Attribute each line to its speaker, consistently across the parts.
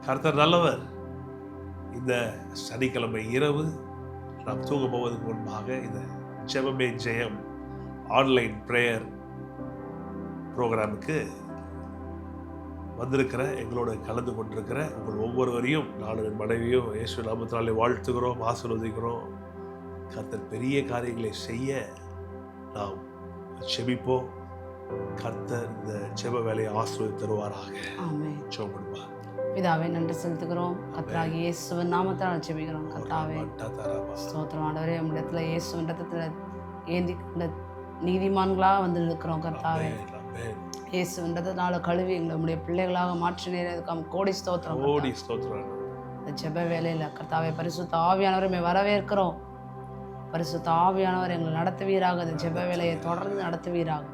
Speaker 1: கர்த்தர் நல்லவர். இந்த சனிக்கிழமை இரவு நாம் தூங்க போவதற்கு முன்பாக இந்த ஜெபமே ஜெயம் ஆன்லைன் பிரேயர் ப்ரோக்ராமுக்கு வந்திருக்கிற எங்களோட கலந்து கொண்டிருக்கிற உங்கள் ஒவ்வொருவரையும் நானும் என் மனைவியும் இயேசு நாமத்தினாலே வாழ்த்துகிறோம், ஆசீர்வதிக்கிறோம். கர்த்தர் பெரிய காரியங்களை செய்ய நாம் ஜெபிப்போம். கர்த்தர் இந்த ஜெப வேலையை ஆசீர்வதித்து தருவாராக.
Speaker 2: ஆமென்.
Speaker 1: ஜெபப்படுமா.
Speaker 2: பிதாவே, நன்றி செலுத்துகிறோம். கர்த்தராகிய இயேசுவின் நாமத்தால் ஜெபிக்கிறோம். கர்த்தாவே ஸ்தோத்திரம் ஆண்டவரே, நம்மிடத்துல இயேசுவின் ரத்தத்துல ஏந்தி கொண்ட நீதிமான்களாக வந்து இருக்கிறோம். கர்த்தாவே இயேசுவின் ரத்தத்தினால கழுவி எங்களை நம்முடைய பிள்ளைகளாக மாற்றி நேரதுக்காக கோடி ஸ்தோத்திரம். இந்த ஜெப வேலையில் கர்த்தாவே பரிசுத்த ஆவியானவரை வரவேற்கிறோம். பரிசுத்த ஆவியானவர் எங்களை நடத்துவீராக. இந்த ஜெப வேலையை தொடர்ந்து நடத்துவீராக.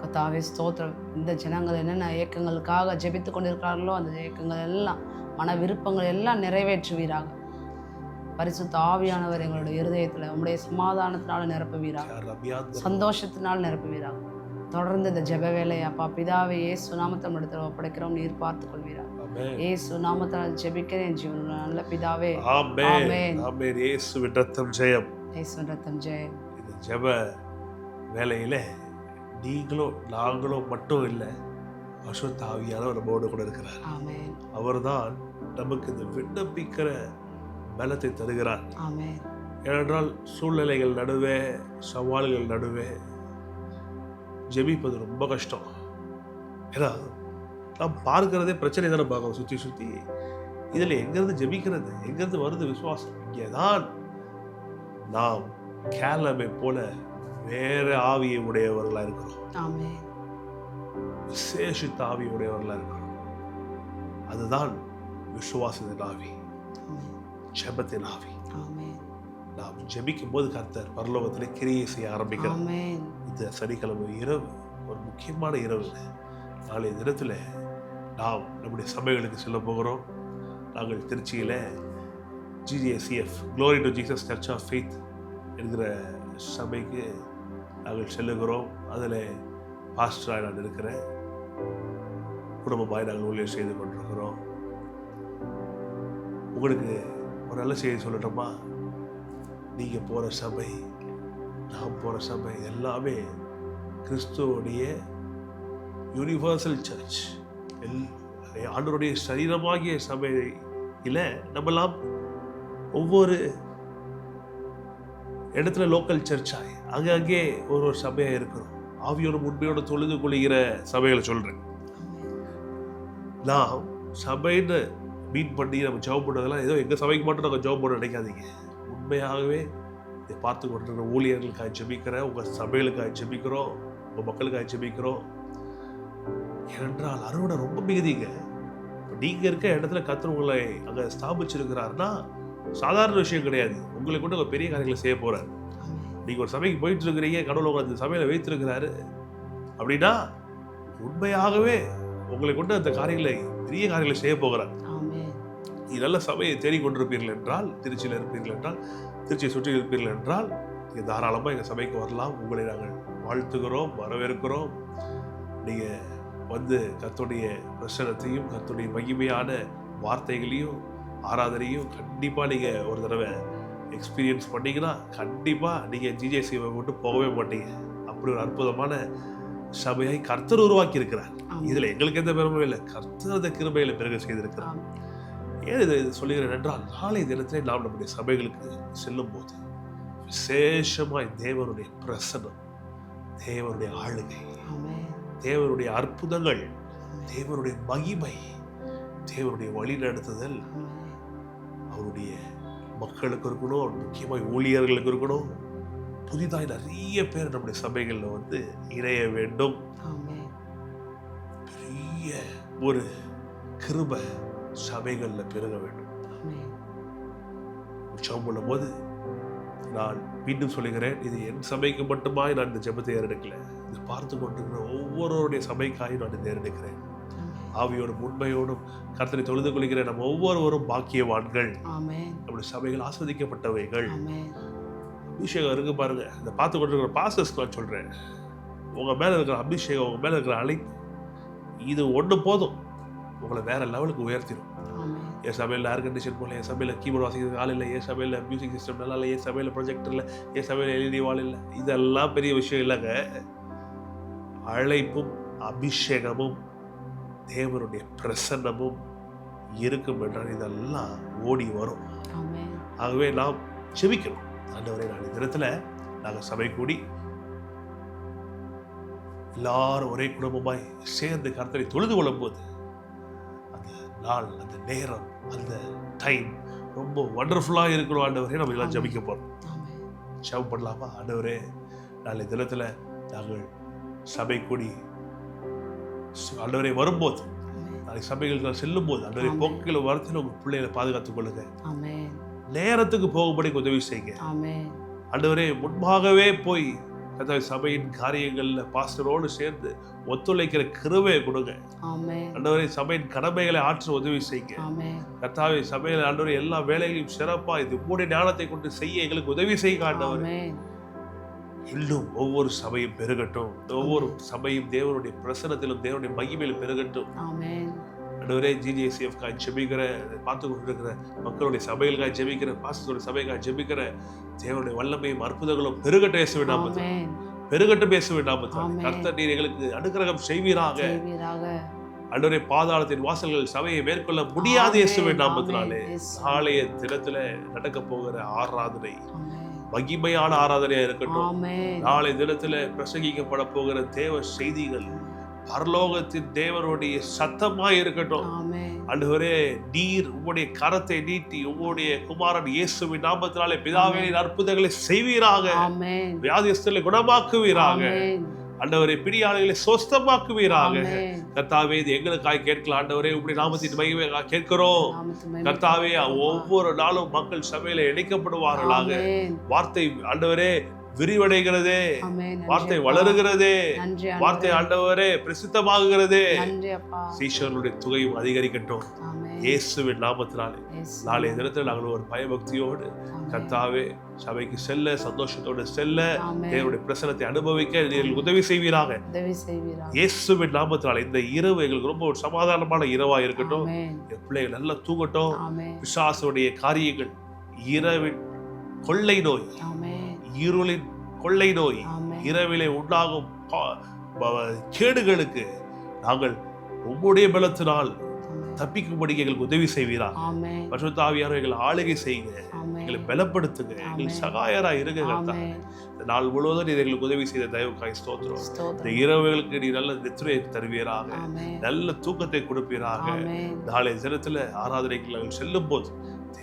Speaker 2: கர்த்தாவே ஸ்தோத்திரம். இந்த ஜனங்கள் என்னென்ன இயக்கங்களுக்காக ஜெபித்து கொண்டிருக்கிறார்களோ அந்த இயக்கங்கள் எல்லாம், மன விருப்பங்கள் எல்லாம் நிறைவேற்றுவீராக. பரிசுத்த ஆவியானவர் எங்களுடைய இருதயத்தில் உங்களுடைய சமாதானத்தினால நிரப்புவீராக, சந்தோஷத்தினால் நிரப்புவீராக. தொடர்ந்து இந்த ஜெப வேலையை அப்பா பிதாவை இயேசு நாமத்தில் இடத்துல ஒப்படைக்கிறோம். நீர் பார்த்துக் கொள்வீராக. இயேசு நாமத்தால் ஜெபிக்கிறேன் ஜீவனுள்ள நல்ல பிதாவே.
Speaker 1: ஆமென். ஆமென். இயேசுவின் ரத்தம் ஜெயம்.
Speaker 2: இயேசுவின் ரத்தம் ஜெயம்.
Speaker 1: இந்த ஜெப வேலையில நீங்களோ நாங்களோ மட்டும் இல்லை, பரிசுத்த ஆவியானவர் நம்மோடு கூட இருக்கிறார்.
Speaker 2: ஆமென்.
Speaker 1: அவர்தான் நமக்கு இந்த விண்ணப்பிக்கிற பலத்தை தருகிறார்.
Speaker 2: ஆமென்.
Speaker 1: ஏனென்றால் சூழ்நிலைகள் நடுவே, சவால்கள் நடுவே ஜெபிப்பது ரொம்ப கஷ்டம். ஏன்னா நாம் பார்க்கிறதே பிரச்சனை தானே பார்க்கணும் சுற்றி சுற்றி. இதில் எங்கேருந்து ஜெபிக்கிறது, எங்கேருந்து வருது விசுவாசம்? இங்கே தான் நாம் கேலமை போல வேற ஆவியை உடையவர்களாக இருக்கிறோம்.
Speaker 2: ஆமென்.
Speaker 1: விசேஷித்த ஆவி உடையவர்களாக இருக்கிறோம். அதுதான் விசுவாசத்தின் ஆவி, ஜெபத்தின் ஆவி.
Speaker 2: ஆமென்.
Speaker 1: நாம் ஜெபிக்கும் போது கர்த்தர் பரலோகத்திலே கிரியை செய்ய ஆரம்பிக்கிறார்.
Speaker 2: ஆமென்.
Speaker 1: இந்த சனிக்கிழமை இரவு ஒரு முக்கியமான இரவு. நாளைய தினத்தில் நாம் நம்முடைய சபைகளுக்கு செல்ல போகிறோம். நாங்கள் திருச்சியில் GJCF Glory to Jesus Church of Faith என்கிற சபைக்கு நாங்கள் செல்லுகிறோம். அதில் பாஸ்டராக நான் இருக்கிறேன். குடும்பமாய் நாங்கள் ஊழியர் செய்து கொண்டிருக்கிறோம். உங்களுக்கு ஒரு நல்ல செய்தி சொல்லட்டுமா? நீங்கள் போகிற சபை, நாம் போகிற சபை எல்லாமே கிறிஸ்துவோடைய யூனிவர்சல் சர்ச், ஆண்டவருடைய சரீரமாகிய சபையில் நம்மெல்லாம் ஒவ்வொரு இடத்துல லோக்கல் சர்ச்சாய் அங்கே ஒரு சபையாக இருக்கிறோம். ஆவியோட உண்மையோட தொழுது கொள்கிற சபைகளை சொல்கிறேன். நாம் சபைன்னு மீட் பண்ணி நம்ம ஜாப் பண்ணுறதெல்லாம் ஏதோ எங்கள் சபைக்கு மட்டும் நாங்கள் ஜாப் பண்ண நினைக்காதீங்க. உண்மையாகவே இதை பார்த்து கொண்டிருக்கிற ஊழியர்களுக்காக ஜெபிக்கிறேன், உங்கள் சபைகளுக்காக ஜெபிக்கிறோம், உங்கள் மக்களுக்காக ஜெபிக்கிறோம். ஏனென்றால் அறுவடை ரொம்ப மிகுதிங்க. இப்போ நீங்கள் இருக்க இடத்துல கர்த்தர் உங்களை அங்கே ஸ்தாபிச்சிருக்கிறாருன்னா சாதாரண விஷயம் கிடையாது. உங்களை கொண்டு ஒரு பெரிய காரியங்களை செய்ய போகிறார். நீங்கள் ஒரு சபைக்கு போயிட்டு இருக்கிறீங்க, கடவுள் உங்களை அந்த சபையில் வைத்திருக்கிறாரு அப்படின்னா உண்மையாகவே உங்களை கொண்டு அந்த காரியங்களை, பெரிய காரியங்களை செய்ய போகிறார். இது நல்ல சபையை தேடிக்கொண்டிருப்பீர்கள் என்றால், திருச்சியில் இருப்பீர்கள் என்றால், திருச்சியை சுற்றி இருப்பீர்கள் என்றால் நீங்கள் தாராளமாக எங்கள் சபைக்கு வரலாம். உங்களை நாங்கள் வாழ்த்துகிறோம், வரவேற்கிறோம். நீங்கள் வந்து கர்த்தருடைய பிரசன்னத்தையும் கர்த்தருடைய மகிமையான வார்த்தைகளையும் ஆராதனையும் கண்டிப்பாக நீங்கள் ஒரு தடவை எக்ஸ்பீரியன்ஸ் பண்ணிங்கன்னா கண்டிப்பாக நீங்கள் GJCF விட்டு போகவே மாட்டீங்க. அப்படி ஒரு அற்புதமான சபையை கர்த்தர் உருவாக்கி இருக்கிறார். இதில் எங்களுக்கு எந்த பெருமையும் இல்லை, கர்த்தர் அந்த கிருபைகளை பெருக செய்திருக்கிறார். ஏன் இதை சொல்லுகிறேன் என்றால், நாளை தினத்திலே நாம் நம்முடைய சபைகளுக்கு செல்லும் போது விசேஷமாய் தேவனுடைய பிரசன்னம், தேவனுடைய ஆளுகை, தேவனுடைய அற்புதங்கள், தேவனுடைய மகிமை, தேவனுடைய வழி நடத்துதல் அவருடைய மக்களுக்கு இருக்கணும், முக்கியமாக ஊழியர்களுக்கு இருக்கணும். புதிதாக நிறைய பேர் நம்முடைய சபைகளில் வந்து இணைய வேண்டும். பெரிய ஒரு கிருபை சபைகளில் பெருக வேண்டும். ஜெபம் பண்ணும் போது நான் மீண்டும் சொல்லுகிறேன், இது என் சபைக்கு மட்டுமாய் நான் இந்த ஜெபத்தை ஏறெடுக்கல, இது பார்த்து கொண்டிருக்கிற ஒவ்வொருவருடைய சபைக்காயும் நான் இதை ஏறெடுக்கிறேன். ஆவியோடும் உண்மையோடும் கர்த்தரை தொழுது கொள்கிறேன். நம்ம ஒவ்வொருவரும் பாக்கியவான்கள், நம்முடைய சபைகள் ஆஸ்வதிக்கப்பட்டவைகள். அபிஷேகம் இருக்கு பாருங்க. இந்த பார்த்து கொண்டிருக்கிற பாஸ்டர்ஸ்க்கு சொல்றேன், உங்க மேல இருக்கிற அபிஷேகம், உங்க மேல இருக்கிற அழைப்பு, இது ஒன்று போதும். உங்களை வேற லெவலுக்கு உயர்த்திடும். என் சபையில் ஏர் கண்டிஷன் போல, என் சபையில் கீபோர்டு வாசிக்கிறதுக்கு ஆள் இல்லை, என் சபையில் மியூசிக் சிஸ்டம் நல்லா இல்லை, என் சபையில் ப்ரொஜெக்டர் இல்லை, என் சபையில் LED வால் இல்லை, இதெல்லாம் பெரிய விஷயம் இல்லைங்க. அழைப்பும் அபிஷேகமும் தேவனுடைய பிரசன்னமும் இருக்கும் என்றால் இதெல்லாம் ஓடி வரும். ஆகவே நாம் செபிக்கணும். ஆண்டவரே, நாளை தினத்தில் நாங்கள் சபை கூடி எல்லாரும் ஒரே குடும்பமாய் சேர்ந்து கர்த்தரை தொழுது கொள்ளும் போது அந்த நாள், அந்த நேரம், அந்த டைம் ரொம்ப வண்டர்ஃபுல்லாக இருக்கணும். ஆண்டவரே, நம்ம எல்லாம் ஜபிக்க போகிறோம். ஜெபம் பண்ணலாமா? ஆண்டவரே, நாளை தினத்தில் நாங்கள் சபை கூடி ஆண்டவரே வரும்போது, நாளை சபைகளுக்கு செல்லும் போது ஆண்டவரே போக்கில் வரத்தில் உங்கள் பிள்ளைகளை பாதுகாத்துக் கொள்ளுங்க. நேரத்துக்கு போகும்படி உதவி செய்யுங்க. ஆண்டவரே, முன்பாகவே போய் சபையின் காரியங்கள்ல பாஸ்டரோடு சேர்ந்து ஒத்துழைக்கிற கிருபையை கொடுங்க. ஆண்டவரே, சபையின் கடமைகளை ஆற்ற உதவி செய்யுங்க. கர்த்தாவே, சபையில ஆண்டவரே எல்லா வேலைகளையும் சிறப்பா இது உம்முடைய ஞானத்தை கொண்டு செய்ய எங்களுக்கு உதவி செய்யுங்க. ஆண்டவரே, இன்னும் ஒவ்வொரு சபையும் பெருகட்டும். ஒவ்வொரு சபையும் தேவனுடைய பிரசன்னத்திலும் தேவனுடைய மகிமையிலும் பெருகட்டும். ஆண்டவரே, GGICF காய் ஜெபிக்கிற, பார்த்து கொண்டிருக்கிற மக்களுடைய சபைகளுக்காக ஜெபிக்கிற, பாஸ்டருடைய சபைக்காக ஜெபிக்கிற தேவனுடைய வல்லமையும் அற்புதங்களும் பெருகட்டும் இயேசுவின் நாமத்தில். பெருகட்டும் இயேசுவின் நாமத்தில். கர்த்தர் நீர் எங்களுக்கு அனுக்கிரகம் செய்வீராக. ஆண்டவரே, பாதாளத்தின் வாசல்கள் சபையை மேற்கொள்ள முடியாது இயேசுவின் நாமத்தினாலே. நாளைய தினத்துல நடக்க போகிற ஆராதனை மகிமையான ஆராதனையா இருக்கட்டும். நாளை தினத்துல பிரசங்கிக்கப்பட போகிற தேவ செய்திகள் பரலோகத்தின் தேவனுடைய சத்தமாய் இருக்கட்டும். ஆண்டவரே, நீர் உம்முடைய கரத்தை நீட்டி உம்முடைய குமாரன் இயேசுவின் நாமத்தினாலே பிதாவே அற்புதங்களை செய்வீராக. வியாதிஸ்தர்களை குணமாக்குவீராக. ஆண்டவரே, பிடியாளிகளை சொஸ்தமாக்குவீராக. கர்த்தாவே, இது எங்களுக்காய் கேட்கலாம். ஆண்டவரே, உம்முடைய நாமத்தின் மகிமைக்காக கேட்கிறோம். கர்த்தாவே, ஒவ்வொரு நாளும் மக்கள் சபையில இணைக்கப்படுவார்களாக. வார்த்தை ஆண்டவரே விரிவடைகிறதே, வார்த்தை வளருகிறதே, வார்த்தை ஆண்டவரே பிரசித்தமாகுகிறதே. சீஷர்களுடைய தொகையும் அதிகரிக்கட்டும் இயேசுவின் நாமத்தினாலே. நாளைய தினத்தில் நாங்கள் ஒரு பயபக்தியோடு கர்த்தாவே சபைக்கு செல்ல, சந்தோஷத்தோடு செல்ல, தேவனுடைய பிரசன்னத்தை அனுபவிக்க நீங்கள் உதவி செய்வீராக இயேசுவின் நாமத்தினாலே. இந்த இரவு எங்களுக்கு ரொம்ப ஒரு சமாதானமான இரவா இருக்கட்டும். என் பிள்ளைகள் நல்லா தூங்கட்டும். பிசாசுடைய காரியங்கள், இரவின் கொள்ளை நோய், இருளின் கொள்ளை நோய், இரவிலே உண்டாகும் கேடுகளுக்கு நாங்கள் உம்முடைய பலத்தினால் தப்பிக்கும்படி எங்களுக்கு உதவி செய்வீரா. பரிசுத்த ஆவியானவரே, எங்களை ஆளுகை செய்யுங்க, எங்களை பலப்படுத்துங்க, எங்களுக்கு சகாயரா இருங்க. இந்த நாள் முழுவதும் நீர் எங்களுக்கு உதவி செய்த தயவுக்காய் ஸ்தோத்திரம். இந்த இரவுகளுக்கு நீ நல்ல நித்திரையை தருவீராக, நல்ல தூக்கத்தை கொடுப்பீராக. நாளை தினத்துல ஆராதனைக்கு நாங்கள் செல்லும் போது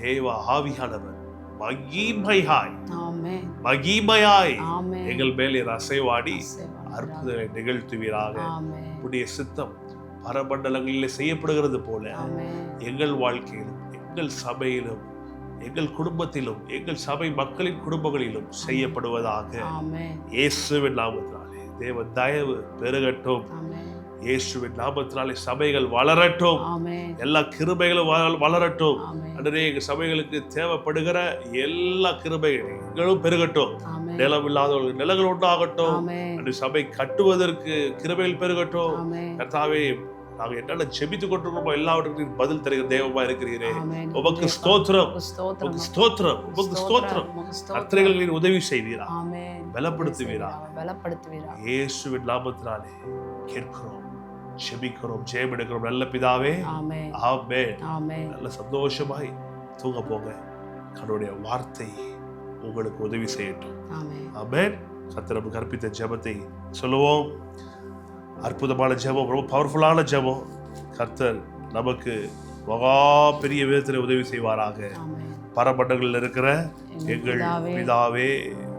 Speaker 1: தேவ ஆவியானவர் மகிமையாய் எங்கள் மேலே அசைவாடி அற்புதங்களை நிகழ்த்துவீராக. புதிய சித்தம் பரமண்டலங்களிலே செய்யப்படுகிறது போல எங்கள் வாழ்க்கையிலும், எங்கள் சபையிலும், எங்கள் குடும்பத்திலும், எங்கள் சபை மக்களின் குடும்பங்களிலும் செய்யப்படுவதாக இயேசுவின் நாமத்தினாலே. தேவ தயவு பெருகட்டும் இயேசுவின் நாமத்தினாலே. சபைகள் வளரட்டும், எல்லா கிருபைகளும் வளரட்டும். அன்றே எங்க சபைகளுக்கு தேவைப்படுகிற எல்லா கிருபைகளும் பெருகட்டும். நிலம் இல்லாதவர்களுக்கு நிலங்கள் உண்டாகட்டும். அன்று சபை கட்டுவதற்கு கிருபைகள் பெருகட்டும். கர்த்தாவே, நாங்க என்னென்ன ஜெபித்துக் கொண்டிருக்கோமோ எல்லாவற்றுக்கும் பதில் தருகிற தேவமா இருக்கிறீரே. உமக்கு ஸ்தோத்திரம், உமக்கு ஸ்தோத்திரம், உமக்கு ஸ்தோத்திரம். கர்த்தர்களுக்கு உதவி செய்வீரா, பலப்படுத்துவீரா. இயேசுவின் நாமத்தினாலே கேட்கிறோம், ஜெபிக்கிறோம், ஜெயம் எடுக்கிறோம் நல்ல பிதாவே. ஆமென். நல்ல சந்தோஷமாய் தூங்க போங்க. கடவுளுடைய வார்த்தை உங்களுக்கு உதவி செய்யட்டும். ஆமென். கர்த்தர் நமக்கு கற்பித்த ஜெபத்தை சொல்லுவோம். அற்புதமான ஜெபம், ரொம்ப பவர்ஃபுல்லான ஜெபம். கர்த்தர் நமக்கு மகா பெரிய விதத்தில் உதவி செய்வாராக. பரமண்டங்களில் இருக்கிற எங்கள் பிதாவே,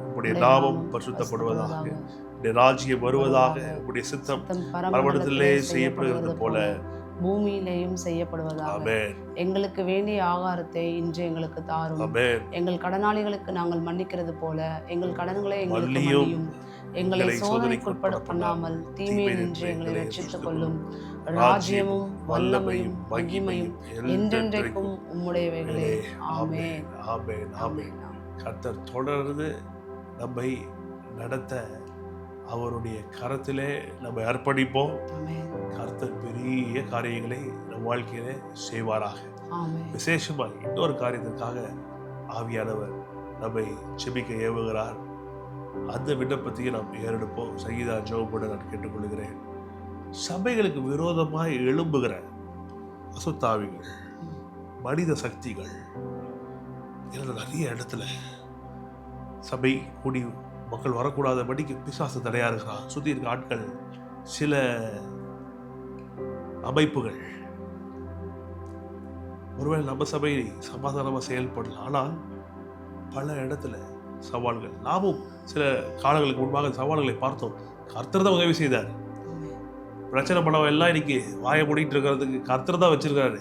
Speaker 1: உம்முடைய நாமம் பரிசுத்தப்படுவதாக, உம்முடைய ராஜ்யம் வருவதாக, உம்முடைய சித்தம் பரமண்டலத்திலே செய்யப்படுகிறது போல
Speaker 2: பூமியிலேயும் செய்யப்படுவதாக. எங்களுக்கு வேண்டிய ஆகாரத்தை இன்று எங்களுக்கு தாரும். எங்கள் கடனாளிகளுக்கு நாங்கள் மன்னிக்கிறது போல எங்கள் கடன்களை எங்களுக்கு மன்னியும். எங்களை சோதனைக்குட்பட பண்ணாமல் தீமையை நின்று எங்களை ரட்சித்துக் கொள்ளும். ராஜ்யமும் வல்லமையும் மகிமையும் என்றென்றைக்கும் உம்முடையவைகளே. ஆமென்.
Speaker 1: ஆமென். ஆமென். கர்த்தர் தொடர்ந்து நம்மை நடத்த அவருடைய கரத்திலே நம்ம அர்ப்பணிப்போம். கர்த்தர் பெரிய பெரிய காரியங்களை நம் வாழ்க்கையிலே செய்வாராக.
Speaker 2: ஆமென்.
Speaker 1: விசேஷமாக இன்னொரு காரியத்திற்காக ஆவியானவர் நம்மை செபிக்க ஏவுகிறார். அந்த விண்ணப்பத்தையும் நாம் ஏறெடுப்போம். சங்கீதா ஜெபப்பட நான் கேட்டுக்கொள்கிறேன். சபைகளுக்கு விரோதமாய் எழும்புகிற அசுத்தாவிகள், மனித சக்திகள் நிறைய இடத்துல சபை கூடி மக்கள் வரக்கூடாதபடிக்கு பிசாசு தடையா இருக்கிறான். சுற்றி இருக்க ஆட்கள், சில அமைப்புகள் ஒருவேளை நம்ம சபை சமாதானமாக செயல்படலாம். ஆனால் பல இடத்துல சவால்கள். நாமும் சில காலங்களுக்கு முன்பாக சவால்களை பார்த்தோம். கர்த்தர் தான் உதவி செய்தார். பிரச்சனை பண்ணவன் எல்லாம் இன்னைக்கு வாயை மூடிட்டு இருக்கிறதுக்கு கர்த்தர் தான் வச்சிருக்காரு.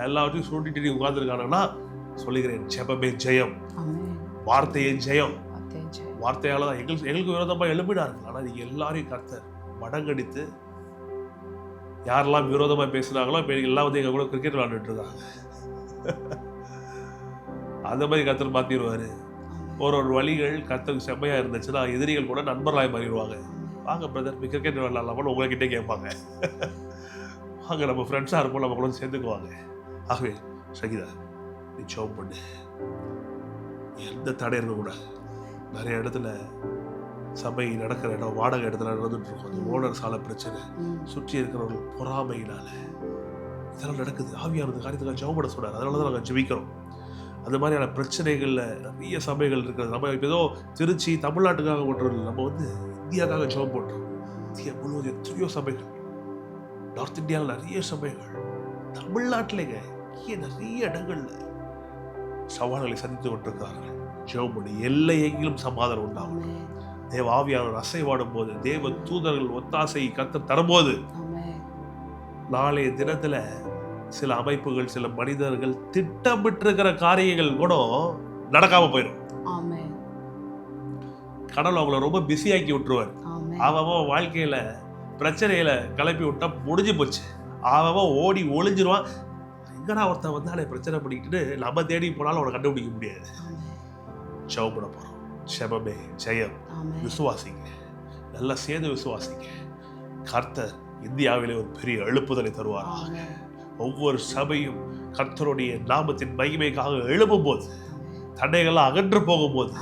Speaker 1: எல்லாவற்றையும் சுருட்டிட்டு உட்கார்ந்துருக்கானுன்னா சொல்லுகிறேன், ஜெபமே ஜெயம், வார்த்தையே ஜெயம். வார்த்தையால தான் எங்களுக்கு விரோதமாக எழுப்பினார்கள். ஆனால் நீங்க எல்லாரையும் கர்த்தர் மடங்கடித்து, யாரெல்லாம் விரோதமாக பேசுனாங்களோ இப்போ எல்லாம் வந்து எங்க கூட கிரிக்கெட் விளையாண்டுட்டு இருக்காங்க. அந்த மாதிரி கர்த்தர் மாத்திடுவாரு. ஒரு வழிகள் கர்த்தருக்கு செம்மையா இருந்துச்சுன்னா எதிரிகள் கூட நண்பர்களாய் மாறிடுவாங்க. வாங்க பிரதர் கிரிக்கெட் விளையாடலாமான்னு உங்ககிட்டே கேட்பாங்க. வாங்க நம்ம ஃப்ரெண்ட்ஸாக இருப்போம், நம்ம கூட சேர்ந்துக்குவாங்க. ஆகவே சகிதா நீ ஜெபம் பண்ணு, எந்த தடை இருக்கக்கூடாது. நிறைய இடத்துல சபை நடக்கிற இடம் வாடகை இடத்துல நடந்துட்டு இருக்கும். அந்த ஓனர் சாலை பிரச்சனை, சுற்றி இருக்கிறவர்கள் பொறாமையினால இதெல்லாம் நடக்குது. ஆவியானது காரியத்துக்காக ஜெபம் பண்ண சொல்றாரு. அதனால தான் நாங்கள் ஜெபிக்கிறோம். அந்த மாதிரியான பிரச்சனைகள்ல நிறைய சபைகள் இருக்கிறது. நம்ம இப்போ ஏதோ திருச்சி தமிழ்நாட்டுக்காக ஒன்றும் இல்லை, நம்ம வந்து இந்தியாவுக்காக ஜெபம் பண்ணுறோம். இந்தியா முழுவதும் எத்தனையோ சபைகள், நார்த் இந்தியாவில் நிறைய சபைகள், தமிழ்நாட்டிலேங்க நிறைய இடங்கள்ல சவால்களை சந்தித்து கொண்டிருக்கிறார்கள். ஜெபம் பண்ணி எல்லை எங்கிலும் சமாதானம் உண்டாகும். தேவ ஆவியானவர் அசைவாடும் போது, தேவ தூதர்கள் ஒத்தாசை கர்த்தர் தரும்போது, நாளைய தினத்துல சில அமைப்புகள், சில மனிதர்கள் திட்டமிட்டிருக்கிற காரியங்கள் கூட நடக்காம போயிடும். கடவுள் அவங்கள ரொம்ப பிஸியாக்கி விட்டுருவார். அவன் வாழ்க்கையில பிரச்சனையில கிளப்பி விட்டா முடிஞ்சு போச்சு. அவன் ஓடி ஒளிஞ்சிருவான். எங்கடா ஒருத்தன் வந்தாலே பிரச்சனை பண்ணிக்கிட்டு நம்ம தேடி போனாலும் அவனை கண்டுபிடிக்க முடியாது. ஜெபம் பண்ண போறோம். ஜெபமே ஜெயம். விசுவாசிங்க, நல்லா சேர்ந்து விசுவாசிங்க. கர்த்தர் இந்தியாவிலே ஒரு பெரிய எழுப்புதலை தருவாராக. ஒவ்வொரு சபையும் கர்த்தருடைய நாமத்தின் மகிமைக்காக எழுப்பும் போது, தடைகள்லாம் அகன்று போகும்போது,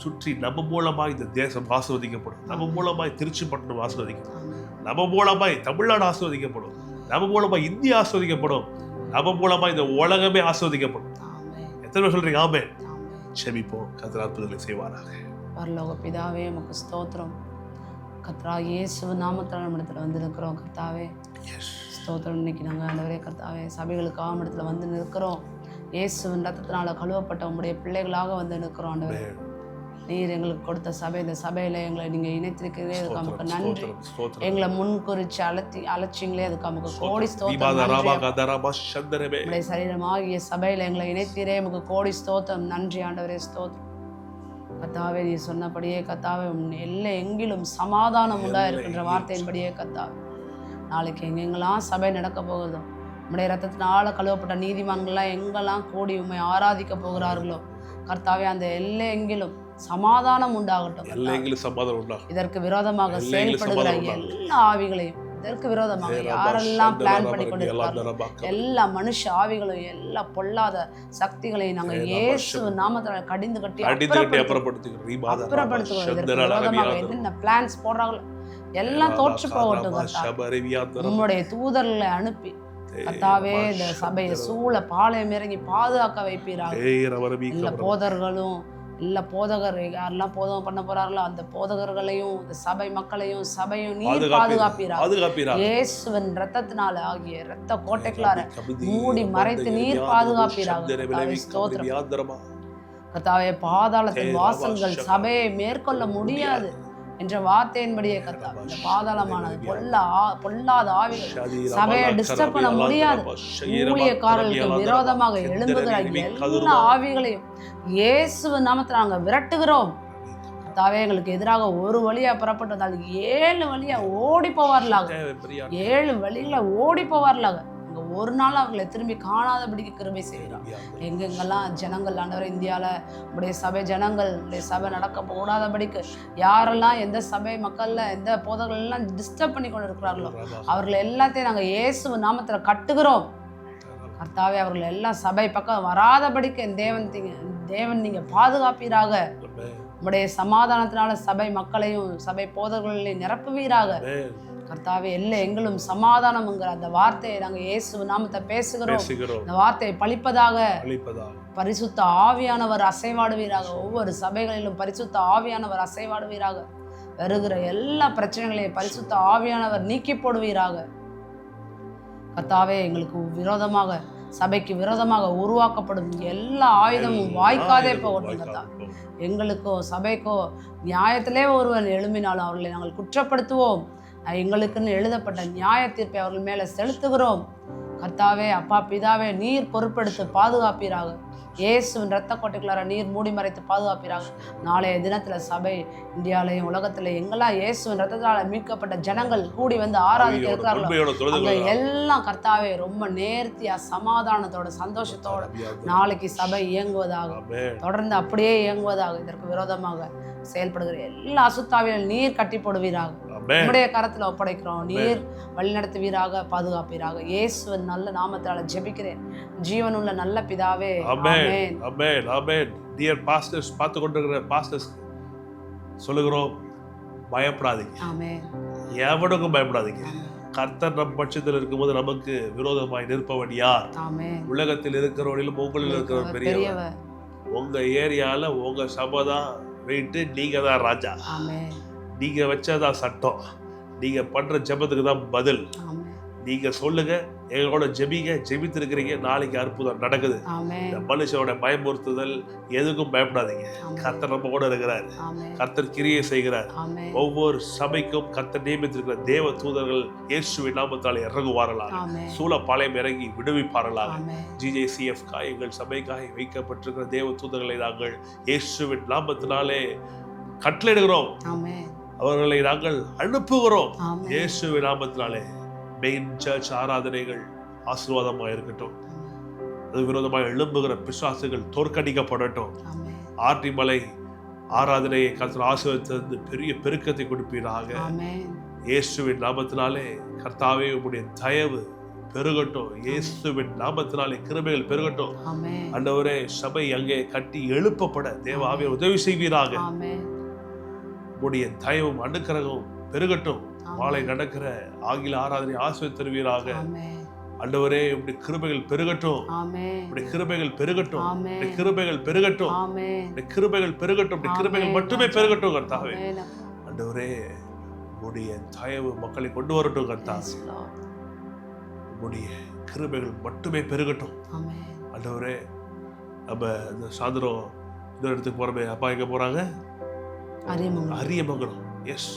Speaker 1: சுற்றி நம்ம மூலமாய் இந்த தேசம் ஆசீர்வதிக்கப்படும். நம்ம மூலமாய் திருச்சி பட்டணம் ஆசீர்வதிக்கப்படும். நம்ம மூலமாய் தமிழ்நாடு ஆசீர்வதிக்கப்படும். நம்ம மூலமாய் இந்தியா ஆசீர்வதிக்கப்படும். நம்ம மூலமாய் இந்த உலகமே ஆசீர்வதிக்கப்படும். எத்தனை பேர் சொல்றீங்க ஆமென்? செபிப்போம். கர்த்தர் அற்புதங்களை செய்வாராக.
Speaker 2: பரலோக பிதாவே, உமக்கு ஸ்தோத்திரம். கர்த்தரா இயேசு நாமத்தால் நம்ம இடத்துல வந்து நிற்கிறோம். கர்த்தாவே ஸ்தோத்திரம். இன்னைக்கு நாங்கள் ஆண்டவரே கர்த்தாவே சபைகளுக்காக நம்ம இடத்துல வந்து நிற்கிறோம். இயேசுவின் ரத்தத்தினால கழுவப்பட்ட உங்களுடைய பிள்ளைகளாக வந்து நிற்கிறோம். ஆண்டவரே, நீர் எங்களுக்கு கொடுத்த சபை, இந்த சபையில எங்களை நீங்க இணைத்திருக்கிறதே அதுக்கு நமக்கு நன்றி. எங்களை முன்குறிச்சு அழைச்சிங்களே அதுக்கு நமக்கு கோடி ஸ்தோத்திரம். சரீரமாகிய சபையில எங்களை இணைத்தீரே நமக்கு கோடி ஸ்தோத்திரம். நன்றி ஆண்டவரே, ஸ்தோத்திரம். கர்த்தாவே, நீ சொன்னபடியே கர்த்தாவே எல்லை எங்கிலும் சமாதானம் உண்டா இருக்கின்ற வார்த்தையின்படியே கர்த்தாவே, நாளைக்கு எங்கெங்கெல்லாம் சபை நடக்க போகுதோ, நம்முடைய ரத்தத்தினால கழுவப்பட்ட நீதிமான்கள்லாம் எங்கெல்லாம் கூடி உண்மை ஆராதிக்க போகிறார்களோ கர்த்தாவே, அந்த எல்லை எங்கிலும் சமாதானம் உண்டாகட்டும். இதற்கு விரோதமாக செயல்படுகிற எல்லா ஆவிகளையும், இதற்கு விரோதமாக யாரெல்லாம் பிளான் பண்ணி கொண்டிருக்கிறார்கள் எல்லா மனுஷ ஆவிகளையும், எல்லா பொல்லாத சக்திகளையும் நாங்கள் இயேசு நாமத்தினால கடிந்து கட்டி அப்புறப்படுத்துகிறோம். இதற்கு விரோதமாக என்னென்ன பிளான்ஸ் போடுறாங்களோ எல்லாம் தோற்று போகட்டும். உம்முடைய தூதர்களை அனுப்பி கர்த்தாவே இந்த சபையை சூழ பாளையம் இறங்கி பாதுகாக்க வைப்பீராக. எல்லா போதர்களும், எல்லா போதகர் யாரெல்லாம் போதகம் பண்ண போறார்களோ அந்த போதகர்களையும், இந்த சபை மக்களையும், சபையும் நீர் பாதுகாப்பீராக. இயேசுவின் ரத்தத்தினால ஆகிய ரத்த கோட்டைகளார மூடி மறைத்து நீர் பாதுகாப்பீராக. ஸ்தோத்திரம். கர்த்தாவே, பாதாளத்தின் வாசல்கள் சபையை மேற்கொள்ள முடியாது என்ற வார்த்தையின்படியே கர்த்தாவே, இந்த பாதாளமானது பொல்லாத ஆவிகள் சபையை டிஸ்டர்ப் பண்ண முடியாது. ஊழியக்காரர்களுக்கு விரோதமாக எழும்புகிற எல்லா ஆவிகளையும் இயேசுவின் நாமத்தில் நாங்கள் விரட்டுகிறோம். கர்த்தாவே, எங்களுக்கு எதிராக ஒரு வழியா புறப்பட்டதால் 7 வழியா ஓடி போவார்களாக, 7 வழிகளை ஓடி போவார்களாக. இங்கே ஒரு நாள் அவர்களை திரும்பி காணாதபடிக்கு கிருபை செய்கிறார். எங்கெங்கெல்லாம் ஜனங்கள் ஆண்டவரே இந்தியாவில் உடைய சபை ஜனங்கள் உடைய சபை நடக்க கூடாதபடிக்கு யாரெல்லாம் எந்த சபை மக்களில் எந்த போதர்கள் எல்லாம் டிஸ்டர்ப் பண்ணி கொண்டு இருக்கிறார்களோ அவர்களை எல்லாத்தையும் நாங்கள் இயேசு நாமத்தில் கட்டுகிறோம். கர்த்தாவே அவர்கள் எல்லாம் சபை பக்கம் வராதபடிக்கு தேவன் நீங்கள் பாதுகாப்பீராக. உடைய சமாதானத்தினால சபை மக்களையும் சபை போதர்களையும் நிரப்புவீராக. கர்த்தாவே எங்களும் சமாதானம்ங்கிற அந்த வார்த்தையை நாங்கள் இயேசு நாமத்தை பேசுகிறோம். இந்த வார்த்தையை பழிப்பதாக பரிசுத்த ஆவியானவர் அசைவாடுவீராக. ஒவ்வொரு சபைகளிலும் பரிசுத்த ஆவியானவர் அசைவாடுவீராக. வருகிற எல்லா பிரச்சனைகளையும் பரிசுத்த ஆவியானவர் நீக்கி போடுவீராக. கர்த்தாவே எங்களுக்கு விரோதமாக சபைக்கு விரோதமாக உருவாக்கப்படும் எல்லா ஆயுதமும் வாய்க்காதே போகட்டும். கர்த்தா எங்களுக்கோ சபைக்கோ நியாயத்திலே ஒருவன் எழும்பினாலும் அவர்களை நாங்கள் குற்றப்படுத்துவோம். எங்களுக்குன்னு எழுதப்பட்ட நியாய தீர்ப்பை அவர்கள் மேலே செலுத்துகிறோம். கர்த்தாவே அப்பா பிதாவே நீர் பொறுப்பெடுத்து பாதுகாப்பீராக. இயேசுவின் இரத்த கோட்டைக்குள்ளார நீர் மூடி மறைத்து பாதுகாப்பீராக. நாளைய தினத்தில் சபை இந்தியாவிலையும் உலகத்தில் எங்கெல்லாம் இயேசுவின் இரத்தத்தால் மீட்கப்பட்ட ஜனங்கள் கூடி வந்து ஆராதிக்க இருக்கிறார்களோ அங்கே எல்லாம் கர்த்தாவே ரொம்ப நேர்த்தியா சமாதானத்தோட சந்தோஷத்தோட நாளைக்கு சபை இயங்குவதாக, தொடர்ந்து அப்படியே இயங்குவதாக. இதற்கு விரோதமாக செயல்படுகிற எல்லா அசுத்தாவிலும் நீர் கட்டி போடுவீராக. உம்முடைய கரத்தில் ஒப்படைக்கிறோம். நீர் வழிநடத்துவீராக, பாதுகாப்பீராக. இயேசுவின் நல்ல நாமத்தால ஜெபிக்கிறேன் ஜீவனுள்ள நல்ல பிதாவே.
Speaker 1: ஆமென் ஆமென் ஆமென். டியர் பாஸ்டர்ஸ், பார்த்து கொண்டிருக்கிற பாஸ்டர்ஸ் சொல்லுகிறோம், பயப்படாதீங்க. ஆமென். எவனுக்கும் பயப்படாதீங்க. கர்த்தர் நம் பட்சத்தில் இருக்கும்போது நமக்கு விரோதமாய் நிற்பவன் யார்? ஆமென். உலகத்தில் இருக்கிறவனிலும் உங்களில் இருக்கிறவன் பெரியவன். உங்க ஏரியால உங்க சபை தான் வெயிட்டு, நீங்க தான் ராஜா. நீங்க வச்சதான் சட்டம். நீங்க பண்ற ஜெபத்துக்கு தான் பதில். நீங்க சொல்லுங்க, எங்களோட ஜெபிங்க. ஜெபித்து இருக்கிறீங்க, நாளைக்கு அற்புதம் நடக்குது. இந்த மனுஷனோட பயமுறுத்துதல் எதுக்கும் பயப்படாதீங்க. கர்த்தர் நம்ம கூட இருக்கிறார். கர்த்தர் கிரியை செய்கிறார். ஒவ்வொரு சபைக்கும் கர்த்தர் நியமித்திருக்கிற தேவ தூதர்கள் இயேசுவின் நாமத்தால் இறங்குவார்களாக. சூழப்பாளையம் இறங்கி விடுவிப்பார்களாக. GJCF எங்கள் சபைக்காக வைக்கப்பட்டிருக்கிற தேவ தூதர்களை நாங்கள் இயேசுவின் நாமத்தினாலே கட்டளையிடுகிறோம். அவர்களை நாங்கள் அனுப்புகிறோம் இயேசுவின் நாமத்தினாலே. மெயின் சர்ச் ஆராதனைகள் ஆசீர்வாதமாக இருக்கட்டும். அது விரோதமாக எழும்புகிற பிசாசுகள் தோற்கடிக்கப்படட்டும். ஆற்றிமலை ஆராதனையை கர்த்தர் ஆசீர்வதித்து பெரிய பெருக்கத்தை கொடுப்பீராக. இயேசுவின் நாமத்தினாலே கர்த்தாவே உம்முடைய தயவு பெருகட்டும். இயேசுவின் நாமத்தினாலே கிருபைகள் பெருகட்டும். ஆண்டவரே சபை அங்கே கட்டி எழுப்பப்பட தேவ ஆவியானவர் உதவி செய்வீராக. உம்முடைய தயவும் அனுக்கிரகமும் பெருகட்டும். மாலை நடக்கிற ஆங்கில ஆராதனை ஆசீர்வதித்து தருவீராக. ஆண்டவரே உம்முடைய கிருபைகள் பெருகட்டும். உம்முடைய கிருபைகள் பெருகட்டும். உம்முடைய கிருபைகள் பெருகட்டும். உம்முடைய கிருபைகள் பெருகட்டும். உம்முடைய கிருபைகள் மட்டுமே பெருகட்டும் கர்த்தாவே. ஆண்டவரே உம்முடைய தயவு மக்களை கொண்டு வரட்டும் கர்த்தாவே. உம்முடைய கிருபைகள் மட்டுமே பெருகட்டும். ஆண்டவரே நம்ம இந்த சாயந்தரம் இந்த இடத்துக்கு போறமே, அப்பா எங்க போறாங்க? அரியமங்கலம். எஸ்,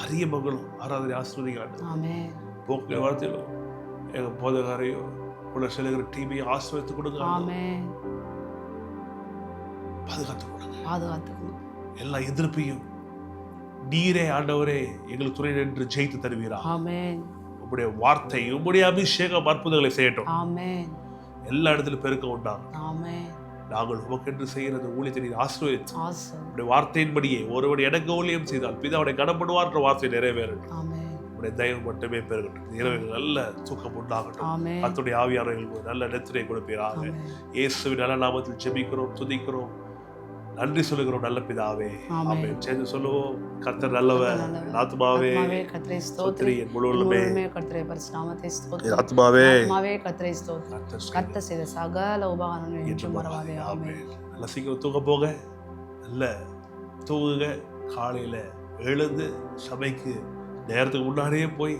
Speaker 1: அரியமங்கலம் ஆராதனை ஆசீர்வதிங்க. போக்கிய வார்த்தையிலும் எங்க போதகாரையும் உள்ள செல்கிற டீமையும் ஆசீர்வதித்து கொடுங்க. பாதுகாத்து கொடுங்க. எல்லா எதிர்ப்பையும் நீரே ஆண்டவரே எங்களுக்கு துணை நின்று ஜெயித்து தருவீரா. உம்முடைய வார்த்தை, உம்முடைய அபிஷேகம் அற்புதங்களை செய்யட்டும். எல்லா இடத்திலும் பெருக்க உண்டாகும். நாங்கள் உமக்கென்று செய்கிறது ஊழியத்தை நீர் ஆசீர்வதித்து உம்முடைய வார்த்தையின்படியே ஒருவன் எனக்கு ஊழியம் செய்தால் பிதாவுடைய கனப்படுவார்ன்ற வார்த்தை நிறைவேறட்டும். உடைய தயவு மட்டுமே பெருகட்டும். இரவு நல்ல தூக்கம் உண்டாகட்டும். கர்த்தருடைய ஆவியானவர்களுக்கு நல்ல நித்திரை கொடுப்பீராக. இயேசுவின் நல்ல நாமத்தில் ஜெபிக்கிறோம், துதிக்கிறோம், நன்றி சொல்லுகிறோம் நல்ல பிதாவே. ஆமென். சேர்ந்து சொல்லுவோம், கர்த்தர் நல்லவர். ஆத்துமாவே கர்த்தரை ஸ்தோத்திரி, என் முழு உள்ளமே கர்த்தரை பரிசுத்த நாமத்தை ஸ்தோத்திரி. ஆத்துமாவே கர்த்தரை ஸ்தோத்திரி. கர்த்தர் செய்த சகல உபகாரங்களை என்றும் மறவாதே. ஆமென். நல்ல சீக்கிரம் தூங்க போக, நல்ல தூங்குங்க. காலையில எழுந்து சபைக்கு நேரத்துக்கு முன்னாடியே போய்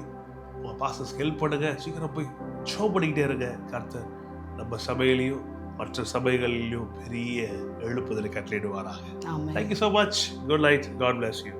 Speaker 1: உங்க பாஸ்டர்ஸ்க்கு ஹெல்ப் பண்ணுங்க. சீக்கிரம் போய் ஷோ பண்ணிக்கிட்டே இருங்க. கர்த்தர் நம்ம சபையிலையும் மற்ற சபைகளிலும் பெரிய எழுப்புதலை கட்டளையிடுவாராக. Thank you so much. Good night. God bless you.